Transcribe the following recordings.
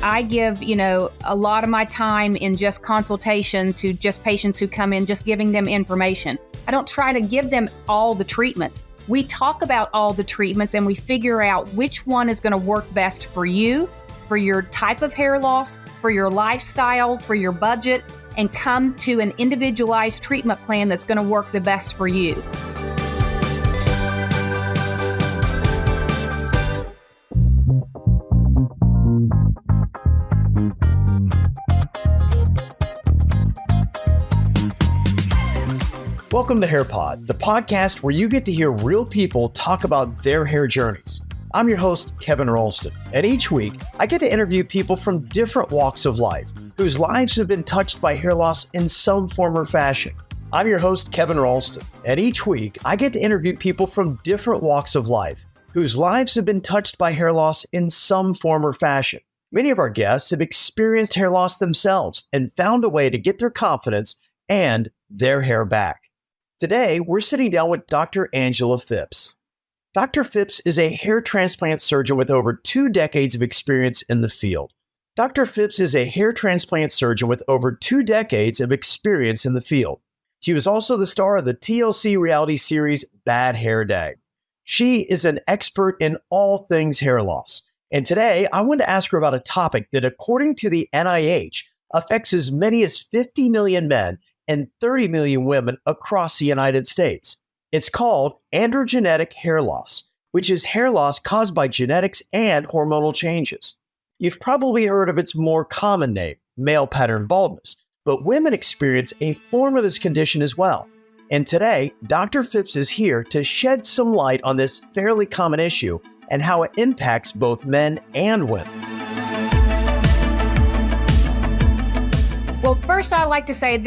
I give, a lot of my time in just consultation to just patients who come in, just giving them information. I don't try to give them all the treatments. We talk about all the treatments and we figure out which one is going to work best for you, for your type of hair loss, for your lifestyle, for your budget, and come to an individualized treatment plan that's going to work the best for you. Welcome to HairPod, the podcast where you get to hear real people talk about their hair journeys. I'm your host, Kevin Ralston, and each week I get to interview people from different walks of life whose lives have been touched by hair loss in some form or fashion. I'm your host, Kevin Ralston, and each week I get to interview people from different walks of life whose lives have been touched by hair loss in some form or fashion. Many of our guests have experienced hair loss themselves and found a way to get their confidence and their hair back. Today, we're sitting down with Dr. Angela Phipps. Dr. Phipps is a hair transplant surgeon with over 2 decades of experience in the field. Dr. Phipps is a hair transplant surgeon with over 2 decades of experience in the field. She was also the star of the TLC reality series Bad Hair Day. She is an expert in all things hair loss. And today, I want to ask her about a topic that, according to the NIH, affects as many as 50 million men and 30 million women across the United States. It's called androgenetic hair loss, which is hair loss caused by genetics and hormonal changes. You've probably heard of its more common name, male pattern baldness, but women experience a form of this condition as well. And today, Dr. Phipps is here to shed some light on this fairly common issue and how it impacts both men and women. Well, first I like to say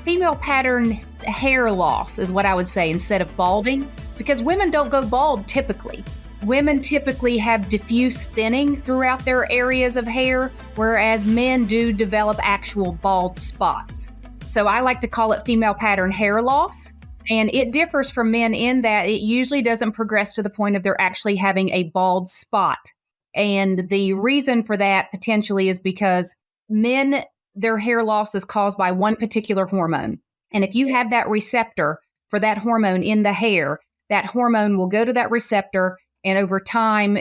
female pattern hair loss is what I would say instead of balding, because women don't go bald typically. Women typically have diffuse thinning throughout their areas of hair, whereas men do develop actual bald spots. So I like to call it female pattern hair loss. And it differs from men in that it usually doesn't progress to the point of they're actually having a bald spot. And the reason for that potentially is because men, their hair loss is caused by one particular hormone. And if you have that receptor for that hormone in the hair, that hormone will go to that receptor and over time,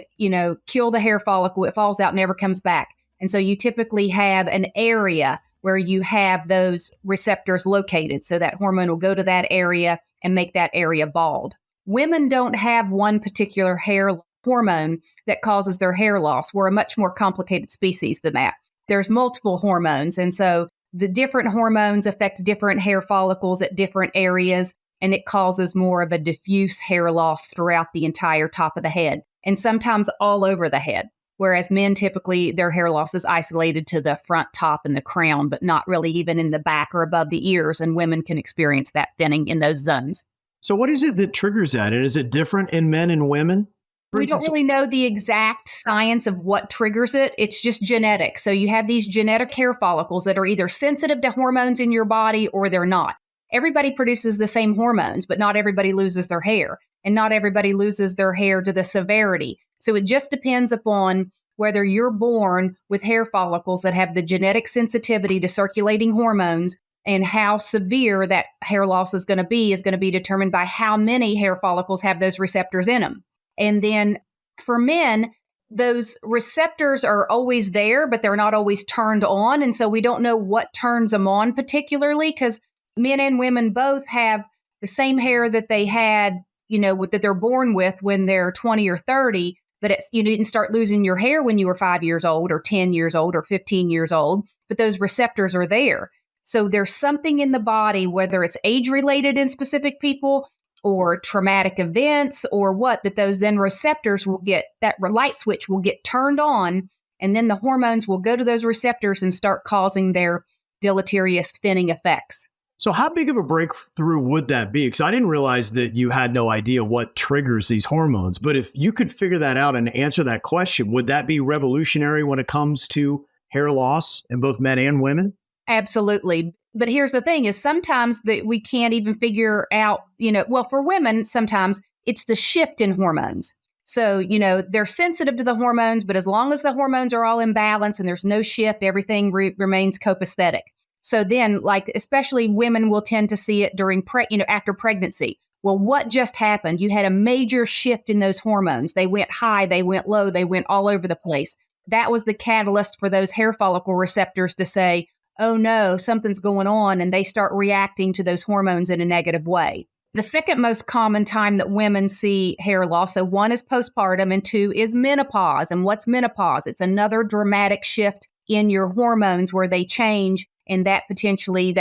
kill the hair follicle. It falls out, never comes back. And so you typically have an area where you have those receptors located. So that hormone will go to that area and make that area bald. Women don't have one particular hair hormone that causes their hair loss. We're a much more complicated species than that. There's multiple hormones. And so the different hormones affect different hair follicles at different areas, and it causes more of a diffuse hair loss throughout the entire top of the head, and sometimes all over the head. Whereas men typically, their hair loss is isolated to the front top and the crown, but not really even in the back or above the ears, and women can experience that thinning in those zones. So what is it that triggers that? And is it different in men and women? We don't really know the exact science of what triggers it. It's just genetic. So you have these genetic hair follicles that are either sensitive to hormones in your body or they're not. Everybody produces the same hormones, but not everybody loses their hair. And not everybody loses their hair to the severity. So it just depends upon whether you're born with hair follicles that have the genetic sensitivity to circulating hormones, and how severe that hair loss is going to be determined by how many hair follicles have those receptors in them. And then for men, those receptors are always there, but they're not always turned on. And so we don't know what turns them on particularly, because men and women both have the same hair that they had, that they're born with when they're 20 or 30. But you didn't start losing your hair when you were 5 years old or 10 years old or 15 years old. But those receptors are there. So there's something in the body, whether it's age-related in specific people or traumatic events or what, that those then receptors will get, that light switch will get turned on, and then the hormones will go to those receptors and start causing their deleterious thinning effects. So how big of a breakthrough would that be? Because I didn't realize that you had no idea what triggers these hormones. But if you could figure that out and answer that question, would that be revolutionary when it comes to hair loss in both men and women? Absolutely. But here's the thing is sometimes that we can't even figure out, for women, sometimes it's the shift in hormones. So, they're sensitive to the hormones, but as long as the hormones are all in balance and there's no shift, everything remains copacetic. So then, especially women will tend to see it during, after pregnancy. Well, what just happened? You had a major shift in those hormones. They went high, they went low, they went all over the place. That was the catalyst for those hair follicle receptors to say, oh no, something's going on, and they start reacting to those hormones in a negative way. The second most common time that women see hair loss, so one is postpartum and two is menopause. And what's menopause? It's another dramatic shift in your hormones where they change, and that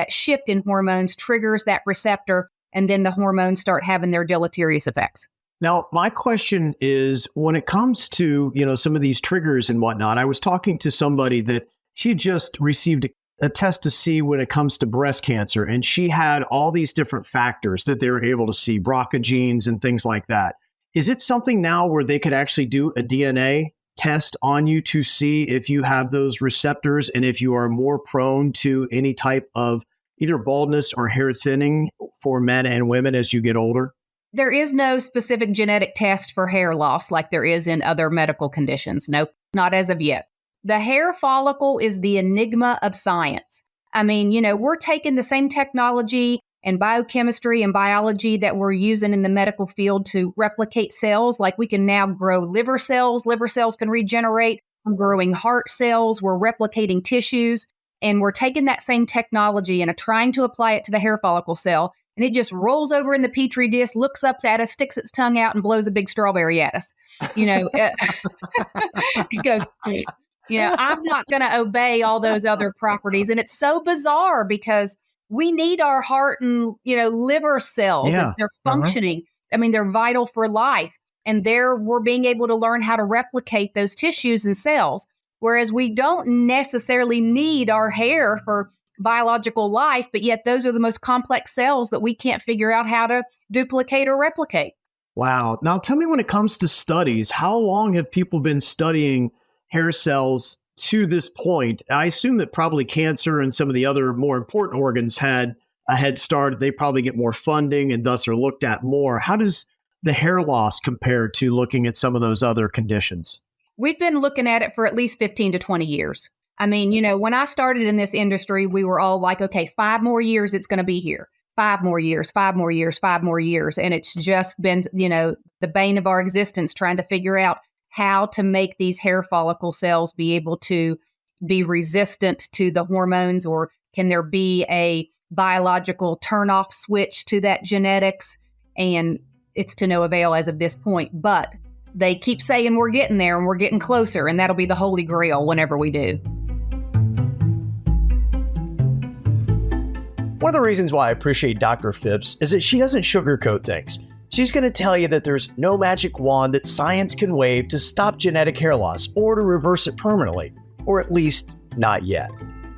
shift in hormones triggers that receptor, and then the hormones start having their deleterious effects. Now, my question is, when it comes to, some of these triggers and whatnot, I was talking to somebody that she just received a test to see when it comes to breast cancer. And she had all these different factors that they were able to see, BRCA genes and things like that. Is it something now where they could actually do a DNA test on you to see if you have those receptors and if you are more prone to any type of either baldness or hair thinning for men and women as you get older? There is no specific genetic test for hair loss like there is in other medical conditions. Nope, not as of yet. The hair follicle is the enigma of science. I mean, we're taking the same technology and biochemistry and biology that we're using in the medical field to replicate cells. Like we can now grow liver cells. Liver cells can regenerate. We're growing heart cells. We're replicating tissues. And we're taking that same technology and trying to apply it to the hair follicle cell. And it just rolls over in the Petri dish, looks up at us, sticks its tongue out, and blows a big strawberry at us. It goes... I'm not going to obey all those other properties. And it's so bizarre because we need our heart and, liver cells as they're functioning. I mean, they're vital for life. And we're being able to learn how to replicate those tissues and cells. Whereas we don't necessarily need our hair for biological life, but yet those are the most complex cells that we can't figure out how to duplicate or replicate. Wow. Now tell me, when it comes to studies, how long have people been studying hair cells to this point? I assume that probably cancer and some of the other more important organs had a head start. They probably get more funding and thus are looked at more. How does the hair loss compare to looking at some of those other conditions? We've been looking at it for at least 15 to 20 years. I mean, when I started in this industry, we were all like, okay, 5 more years, it's going to be here. 5 more years, 5 more years, 5 more years. And it's just been, the bane of our existence trying to figure out how to make these hair follicle cells be able to be resistant to the hormones, or can there be a biological turn-off switch to that genetics? And it's to no avail as of this point. But they keep saying we're getting there and we're getting closer, and that'll be the holy grail whenever we do. One of the reasons why I appreciate Dr. Phipps is that she doesn't sugarcoat things. She's going to tell you that there's no magic wand that science can wave to stop genetic hair loss or to reverse it permanently, or at least not yet.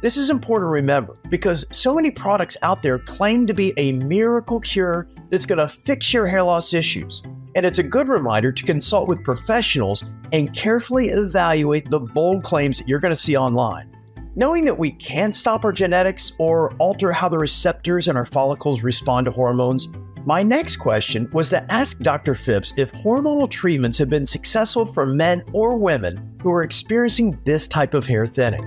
This is important to remember because so many products out there claim to be a miracle cure that's going to fix your hair loss issues. And it's a good reminder to consult with professionals and carefully evaluate the bold claims that you're going to see online. Knowing that we can't stop our genetics or alter how the receptors in our follicles respond to hormones, my next question was to ask Dr. Phipps if hormonal treatments have been successful for men or women who are experiencing this type of hair thinning.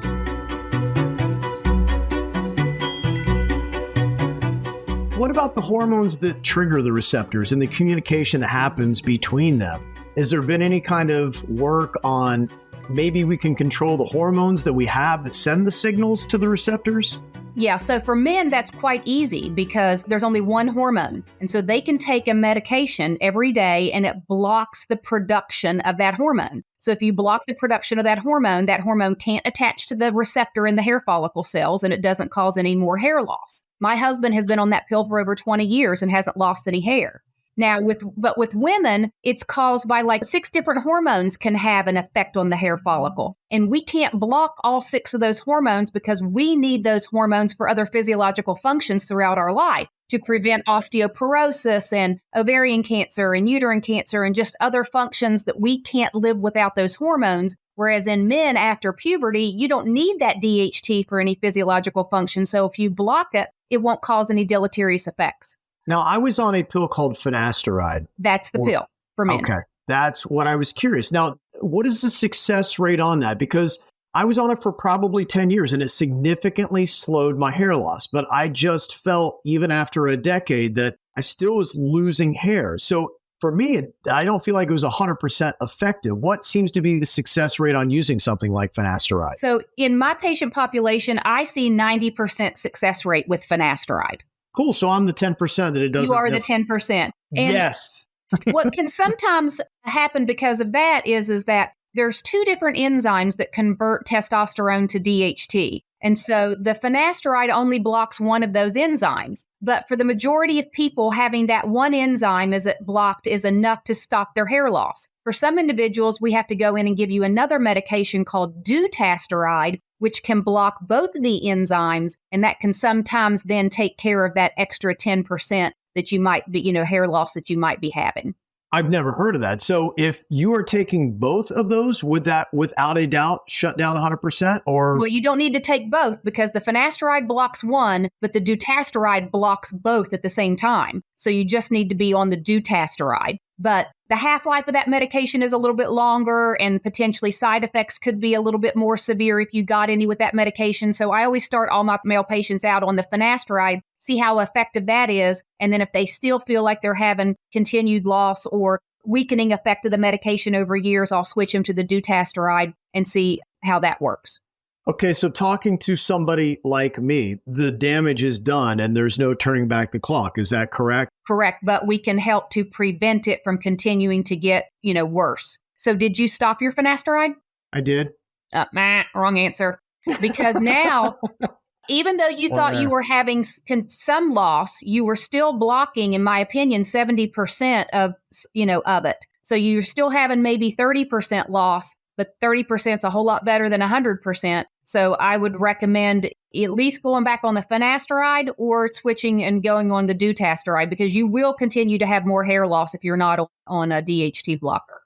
What about the hormones that trigger the receptors and the communication that happens between them? Has there been any kind of work on maybe we can control the hormones that we have that send the signals to the receptors? Yeah, so for men, that's quite easy because there's only one hormone. And so they can take a medication every day and it blocks the production of that hormone. So if you block the production of that hormone can't attach to the receptor in the hair follicle cells and it doesn't cause any more hair loss. My husband has been on that pill for over 20 years and hasn't lost any hair. Now, with women, it's caused by 6 different hormones can have an effect on the hair follicle. And we can't block all 6 of those hormones because we need those hormones for other physiological functions throughout our life to prevent osteoporosis and ovarian cancer and uterine cancer and just other functions that we can't live without those hormones. Whereas in men after puberty, you don't need that DHT for any physiological function. So if you block it, it won't cause any deleterious effects. Now, I was on a pill called finasteride. That's the pill for men. Okay. That's what I was curious. Now, what is the success rate on that? Because I was on it for probably 10 years and it significantly slowed my hair loss. But I just felt, even after a decade, that I still was losing hair. So for me, I don't feel like it was 100% effective. What seems to be the success rate on using something like finasteride? So in my patient population, I see 90% success rate with finasteride. Cool. So I'm the 10% that it doesn't. You are the 10%. And yes. what can sometimes happen because of that is that there's two different enzymes that convert testosterone to DHT. And so the finasteride only blocks one of those enzymes. But for the majority of people, having that one enzyme blocked is enough to stop their hair loss. For some individuals, we have to go in and give you another medication called dutasteride, which can block both of the enzymes. And that can sometimes then take care of that extra 10% that you might be, hair loss that you might be having. I've never heard of that. So if you are taking both of those, would that without a doubt shut down 100%? Or well, you don't need to take both because the finasteride blocks one, but the dutasteride blocks both at the same time. So you just need to be on the dutasteride. But the half-life of that medication is a little bit longer and potentially side effects could be a little bit more severe if you got any with that medication. So I always start all my male patients out on the finasteride, see how effective that is. And then if they still feel like they're having continued loss or weakening effect of the medication over years, I'll switch them to the dutasteride and see how that works. Okay, so talking to somebody like me, the damage is done and there's no turning back the clock. Is that correct? Correct, but we can help to prevent it from continuing to get, worse. So did you stop your finasteride? I did. Wrong answer. Because now, even though you thought you were having some loss, you were still blocking, in my opinion, 70% of it. So you're still having maybe 30% loss, but 30% is a whole lot better than 100%. So I would recommend at least going back on the finasteride or switching and going on the dutasteride because you will continue to have more hair loss if you're not on a DHT blocker.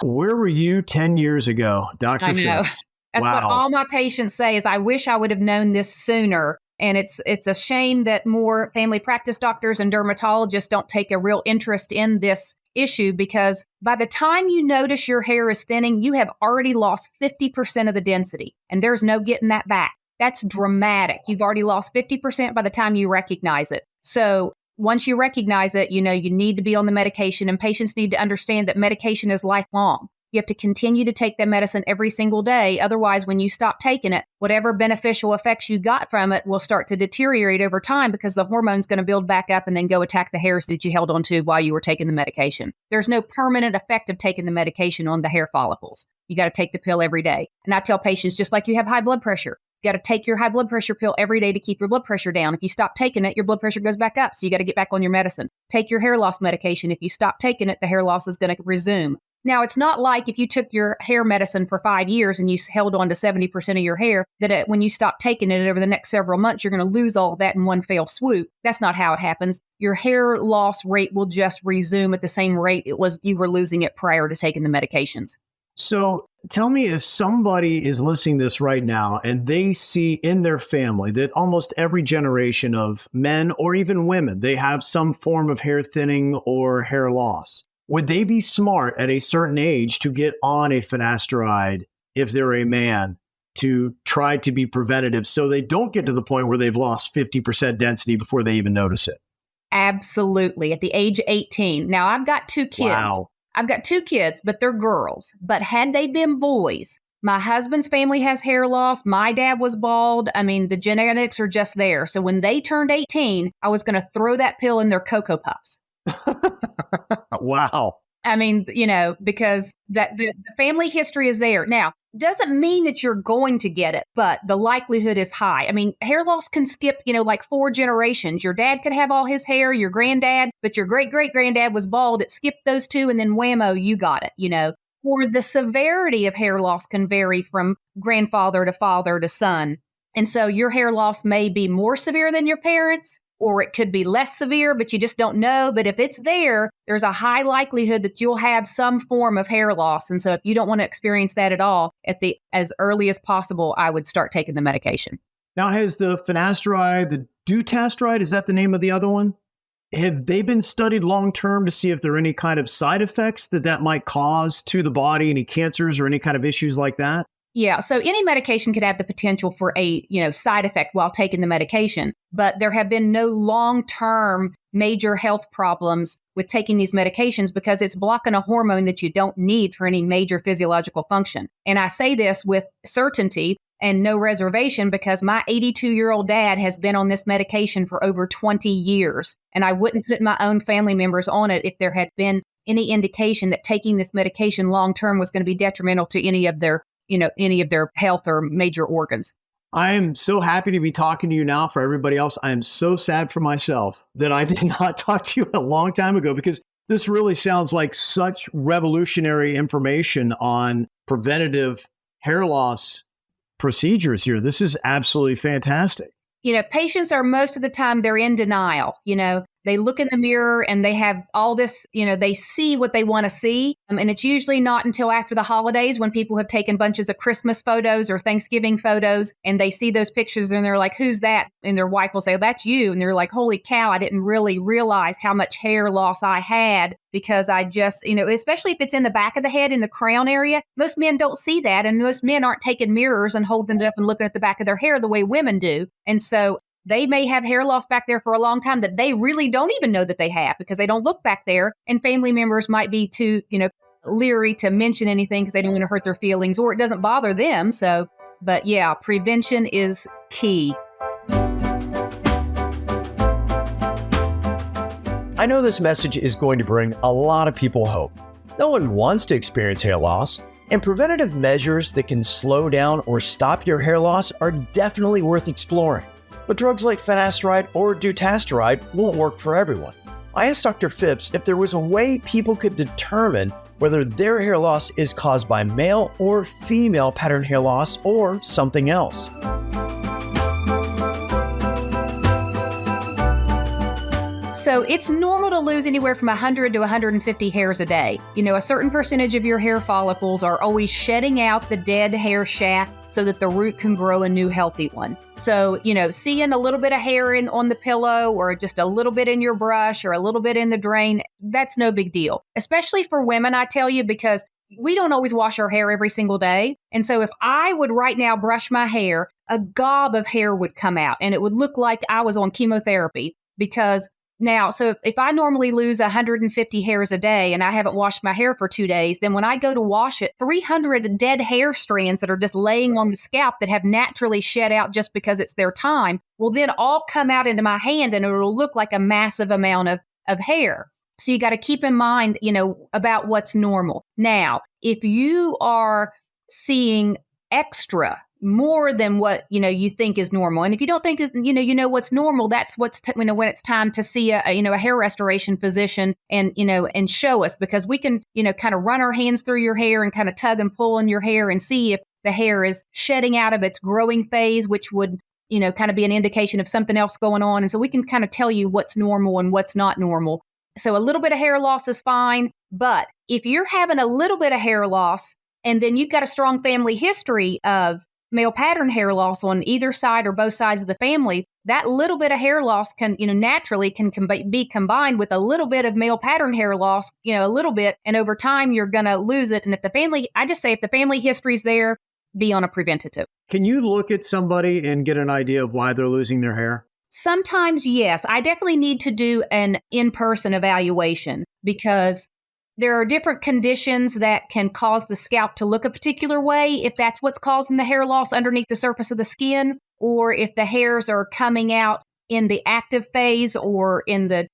Where were you 10 years ago, Dr. Phipps? That's what all my patients say is, I wish I would have known this sooner. And it's a shame that more family practice doctors and dermatologists don't take a real interest in this issue because by the time you notice your hair is thinning, you have already lost 50% of the density and there's no getting that back. That's dramatic. You've already lost 50% by the time you recognize it. So once you recognize it, you need to be on the medication and patients need to understand that medication is lifelong. You have to continue to take that medicine every single day. Otherwise, when you stop taking it, whatever beneficial effects you got from it will start to deteriorate over time because the hormone's going to build back up and then go attack the hairs that you held onto while you were taking the medication. There's no permanent effect of taking the medication on the hair follicles. You got to take the pill every day. And I tell patients, just like you have high blood pressure, you got to take your high blood pressure pill every day to keep your blood pressure down. If you stop taking it, your blood pressure goes back up. So you got to get back on your medicine. Take your hair loss medication. If you stop taking it, the hair loss is going to resume. Now, it's not like if you took your hair medicine for 5 years and you held on to 70% of your hair, that when you stop taking it over the next several months, you're going to lose all of that in one fell swoop. That's not how it happens. Your hair loss rate will just resume at the same rate you were losing it prior to taking the medications. So tell me, if somebody is listening to this right now and they see in their family that almost every generation of men or even women, they have some form of hair thinning or hair loss. Would they be smart at a certain age to get on a finasteride if they're a man to try to be preventative so they don't get to the point where they've lost 50% density before they even notice it? Absolutely. At the age of 18. Now, I've got 2 kids. Wow. I've got 2 kids, but they're girls. But had they been boys, my husband's family has hair loss. My dad was bald. I mean, the genetics are just there. So when they turned 18, I was going to throw that pill in their Cocoa Puffs. Wow. I mean, because the family history is there. Now, doesn't mean that you're going to get it, but the likelihood is high. I mean, hair loss can skip, like 4 generations. Your dad could have all his hair, your granddad, but your great-great-granddad was bald. It skipped those 2 and then whammo, you got it, Or the severity of hair loss can vary from grandfather to father to son. And so your hair loss may be more severe than your parents', or it could be less severe, but you just don't know. But if it's there, there's a high likelihood that you'll have some form of hair loss. And so if you don't want to experience that at all, as early as possible, I would start taking the medication. Now, has the finasteride, the dutasteride, is that the name of the other one? Have they been studied long-term to see if there are any kind of side effects that might cause to the body, any cancers or any kind of issues like that? Yeah, so any medication could have the potential for a, side effect while taking the medication, but there have been no long-term major health problems with taking these medications because it's blocking a hormone that you don't need for any major physiological function. And I say this with certainty and no reservation because my 82-year-old dad has been on this medication for over 20 years, and I wouldn't put my own family members on it if there had been any indication that taking this medication long-term was going to be detrimental to any of their health or major organs. I am so happy to be talking to you now. For everybody else, I am so sad for myself that I did not talk to you a long time ago, because this really sounds like such revolutionary information on preventative hair loss procedures here. This is absolutely fantastic. Patients are most of the time they're in denial. They look in the mirror and they have all this, they see what they want to see. And it's usually not until after the holidays when people have taken bunches of Christmas photos or Thanksgiving photos and they see those pictures and they're like, who's that? And their wife will say, that's you. And they're like, holy cow, I didn't really realize how much hair loss I had because I just, especially if it's in the back of the head in the crown area, most men don't see that. And most men aren't taking mirrors and holding it up and looking at the back of their hair the way women do. And so they may have hair loss back there for a long time that they really don't even know that they have because they don't look back there. And family members might be too, leery to mention anything because they don't want to hurt their feelings or it doesn't bother them. So, but yeah, prevention is key. I know this message is going to bring a lot of people hope. No one wants to experience hair loss, and preventative measures that can slow down or stop your hair loss are definitely worth exploring. But drugs like finasteride or dutasteride won't work for everyone. I asked Dr. Phipps if there was a way people could determine whether their hair loss is caused by male or female pattern hair loss or something else. So it's normal to lose anywhere from 100 to 150 hairs a day. A certain percentage of your hair follicles are always shedding out the dead hair shaft so that the root can grow a new healthy one. So, seeing a little bit of hair on the pillow or just a little bit in your brush or a little bit in the drain, that's no big deal. Especially for women, I tell you, because we don't always wash our hair every single day. And so if I would right now brush my hair, a gob of hair would come out and it would look like I was on chemotherapy because so if I normally lose 150 hairs a day and I haven't washed my hair for 2 days, then when I go to wash it, 300 dead hair strands that are just laying on the scalp that have naturally shed out just because it's their time will then all come out into my hand and it will look like a massive amount of hair. So you got to keep in mind, about what's normal. Now, if you are seeing extra more than what, you think is normal. And if you don't think, what's normal, that's what's, when it's time to see a hair restoration physician and show us because we can, kind of run our hands through your hair and kind of tug and pull on your hair and see if the hair is shedding out of its growing phase, which would, kind of be an indication of something else going on. And so we can kind of tell you what's normal and what's not normal. So a little bit of hair loss is fine. But if you're having a little bit of hair loss and then you've got a strong family history of male pattern hair loss on either side or both sides of the family, that little bit of hair loss can, naturally can be combined with a little bit of male pattern hair loss, a little bit, and over time you're going to lose it. And if the family history is there, be on a preventative. Can you look at somebody and get an idea of why they're losing their hair? Sometimes, yes. I definitely need to do an in-person evaluation because there are different conditions that can cause the scalp to look a particular way if that's what's causing the hair loss underneath the surface of the skin, or if the hairs are coming out in the active phase or in the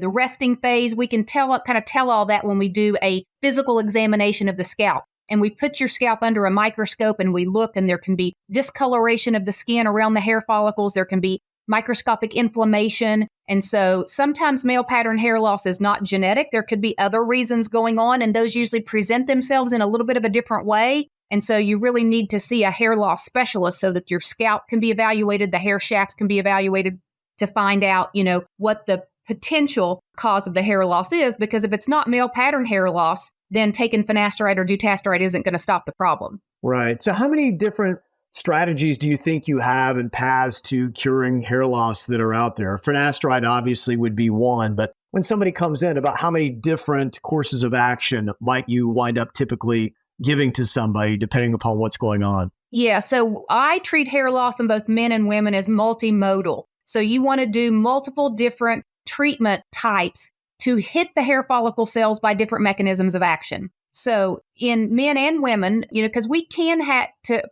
resting phase. We can tell all that when we do a physical examination of the scalp. And we put your scalp under a microscope and we look, and there can be discoloration of the skin around the hair follicles. There can be microscopic inflammation. And so sometimes male pattern hair loss is not genetic. There could be other reasons going on, and those usually present themselves in a little bit of a different way. And so you really need to see a hair loss specialist so that your scalp can be evaluated, the hair shafts can be evaluated to find out, what the potential cause of the hair loss is. Because if it's not male pattern hair loss, then taking finasteride or dutasteride isn't going to stop the problem. Right. So how many different strategies do you think you have and paths to curing hair loss that are out there? Finasteride obviously would be one, but when somebody comes in, about how many different courses of action might you wind up typically giving to somebody depending upon what's going on? Yeah, so I treat hair loss in both men and women as multimodal. So you want to do multiple different treatment types to hit the hair follicle cells by different mechanisms of action. So in men and women, because we can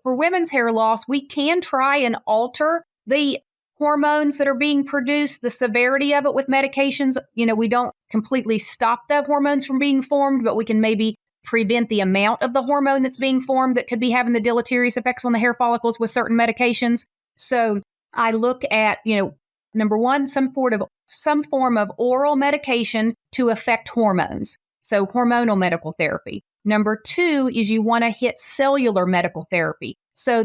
for women's hair loss, we can try and alter the hormones that are being produced, the severity of it with medications. We don't completely stop the hormones from being formed, but we can maybe prevent the amount of the hormone that's being formed that could be having the deleterious effects on the hair follicles with certain medications. So I look at, number one, some form of oral medication to affect hormones. So hormonal medical therapy. Number two is you want to hit cellular medical therapy. So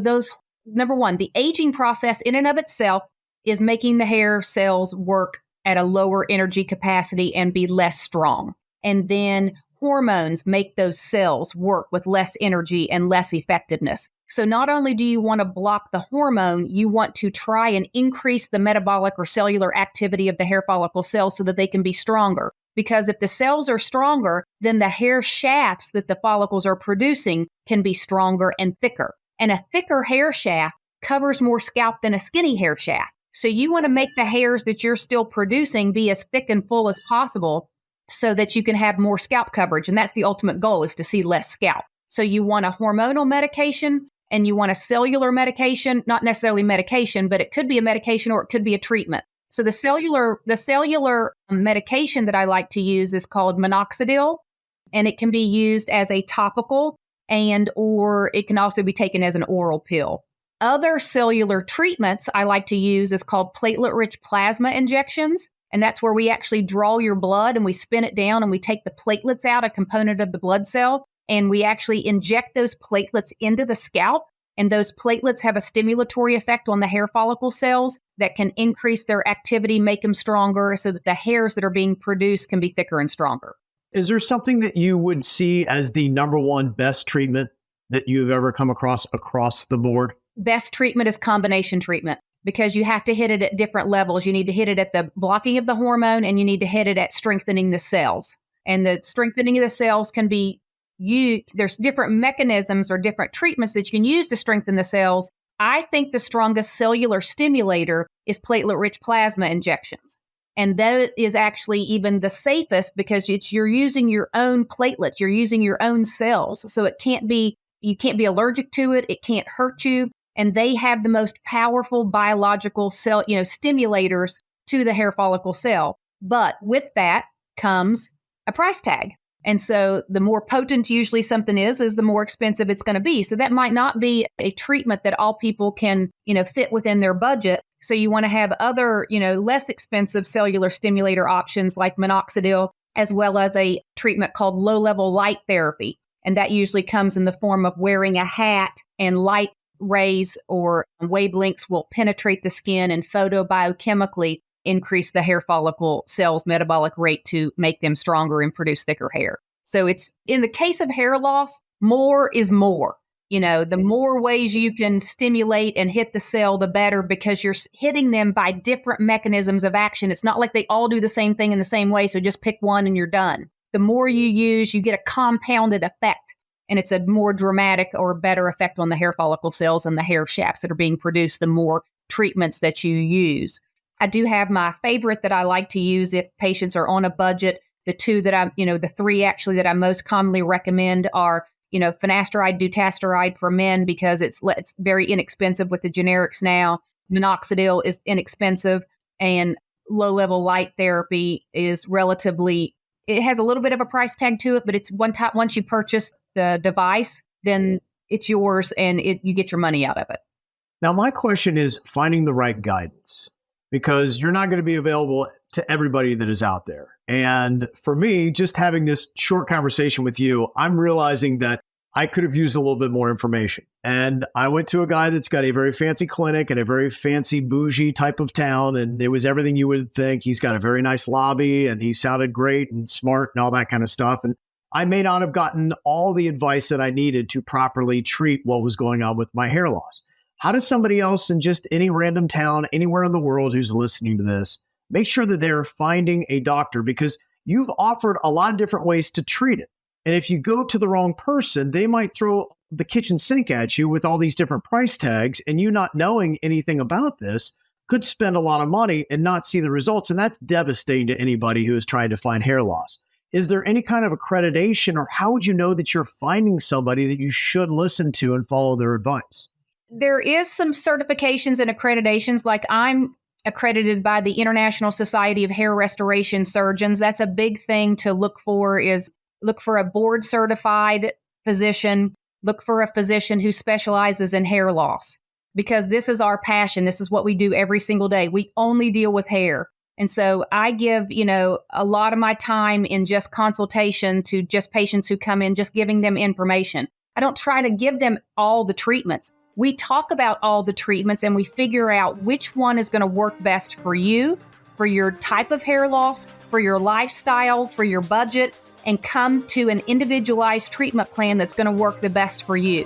number one, the aging process in and of itself is making the hair cells work at a lower energy capacity and be less strong. And then hormones make those cells work with less energy and less effectiveness. So not only do you want to block the hormone, you want to try and increase the metabolic or cellular activity of the hair follicle cells so that they can be stronger. Because if the cells are stronger, then the hair shafts that the follicles are producing can be stronger and thicker. And a thicker hair shaft covers more scalp than a skinny hair shaft. So you want to make the hairs that you're still producing be as thick and full as possible so that you can have more scalp coverage. And that's the ultimate goal, is to see less scalp. So you want a hormonal medication and you want a cellular medication, not necessarily medication, but it could be a medication or it could be a treatment. So the cellular medication that I like to use is called minoxidil, and it can be used as a topical or it can also be taken as an oral pill. Other cellular treatments I like to use is called platelet-rich plasma injections, and that's where we actually draw your blood and we spin it down and we take the platelets out, a component of the blood cell, and we actually inject those platelets into the scalp. And those platelets have a stimulatory effect on the hair follicle cells that can increase their activity, make them stronger so that the hairs that are being produced can be thicker and stronger. Is there something that you would see as the number one best treatment that you've ever come across the board? Best treatment is combination treatment, because you have to hit it at different levels. You need to hit it at the blocking of the hormone, and you need to hit it at strengthening the cells. And the strengthening of the cells can be there's different mechanisms or different treatments that you can use to strengthen the cells. I think the strongest cellular stimulator is platelet-rich plasma injections. And that is actually even the safest because you're using your own platelets, you're using your own cells. So you can't be allergic to it, it can't hurt you. And they have the most powerful biological cell, stimulators to the hair follicle cell. But with that comes a price tag. And so the more potent usually something is the more expensive it's going to be. So that might not be a treatment that all people can, fit within their budget. So you want to have other, less expensive cellular stimulator options like minoxidil, as well as a treatment called low-level light therapy. And that usually comes in the form of wearing a hat, and light rays or wavelengths will penetrate the skin and photobiochemically increase the hair follicle cells' metabolic rate to make them stronger and produce thicker hair. So it's, in the case of hair loss, more is more. The more ways you can stimulate and hit the cell, the better, because you're hitting them by different mechanisms of action. It's not like they all do the same thing in the same way, so just pick one and you're done. The more you use, you get a compounded effect, and it's a more dramatic or better effect on the hair follicle cells and the hair shafts that are being produced the more treatments that you use. I do have my favorite that I like to use if patients are on a budget. The three actually that I most commonly recommend are, finasteride, dutasteride for men because it's very inexpensive with the generics now. Minoxidil is inexpensive, and low-level light therapy is it has a little bit of a price tag to it, but it's once you purchase the device, then it's yours and you get your money out of it. Now, my question is finding the right guidance, because you're not going to be available to everybody that is out there. And for me, just having this short conversation with you, I'm realizing that I could have used a little bit more information. And I went to a guy that's got a very fancy clinic in a very fancy bougie type of town. And it was everything you would think. He's got a very nice lobby and he sounded great and smart and all that kind of stuff. And I may not have gotten all the advice that I needed to properly treat what was going on with my hair loss. How does somebody else in just any random town, anywhere in the world who's listening to this, make sure that they're finding a doctor? Because you've offered a lot of different ways to treat it. And if you go to the wrong person, they might throw the kitchen sink at you with all these different price tags, and you not knowing anything about this could spend a lot of money and not see the results. And that's devastating to anybody who is trying to find hair loss. Is there any kind of accreditation, or how would you know that you're finding somebody that you should listen to and follow their advice? There is some certifications and accreditations, like I'm accredited by the International Society of Hair Restoration Surgeons. That's a big thing to look for, is look for a board certified physician, look for a physician who specializes in hair loss, because this is our passion. This is what we do every single day. We only deal with hair. And so I give, a lot of my time in just consultation to just patients who come in, just giving them information. I don't try to give them all the treatments. We talk about all the treatments and we figure out which one is going to work best for you, for your type of hair loss, for your lifestyle, for your budget, and come to an individualized treatment plan that's going to work the best for you.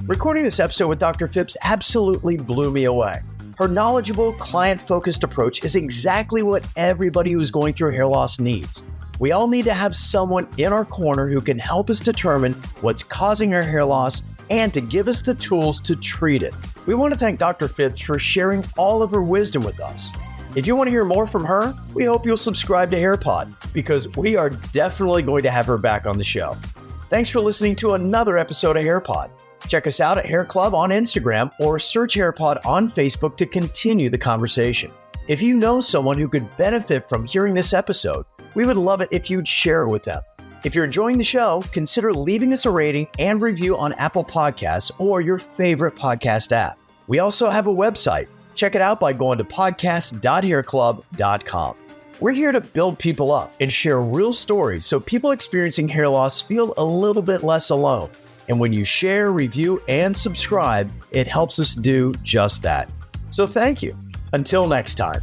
Recording this episode with Dr. Phipps absolutely blew me away. Her knowledgeable, client-focused approach is exactly what everybody who's going through hair loss needs. We all need to have someone in our corner who can help us determine what's causing our hair loss and to give us the tools to treat it. We want to thank Dr. Phipps for sharing all of her wisdom with us. If you want to hear more from her, we hope you'll subscribe to HairPod, because we are definitely going to have her back on the show. Thanks for listening to another episode of HairPod. Check us out at HairClub on Instagram or search HairPod on Facebook to continue the conversation. If you know someone who could benefit from hearing this episode, we would love it if you'd share it with them. If you're enjoying the show, consider leaving us a rating and review on Apple Podcasts or your favorite podcast app. We also have a website. Check it out by going to podcast.hairclub.com. We're here to build people up and share real stories so people experiencing hair loss feel a little bit less alone. And when you share, review, and subscribe, it helps us do just that. So thank you. Until next time.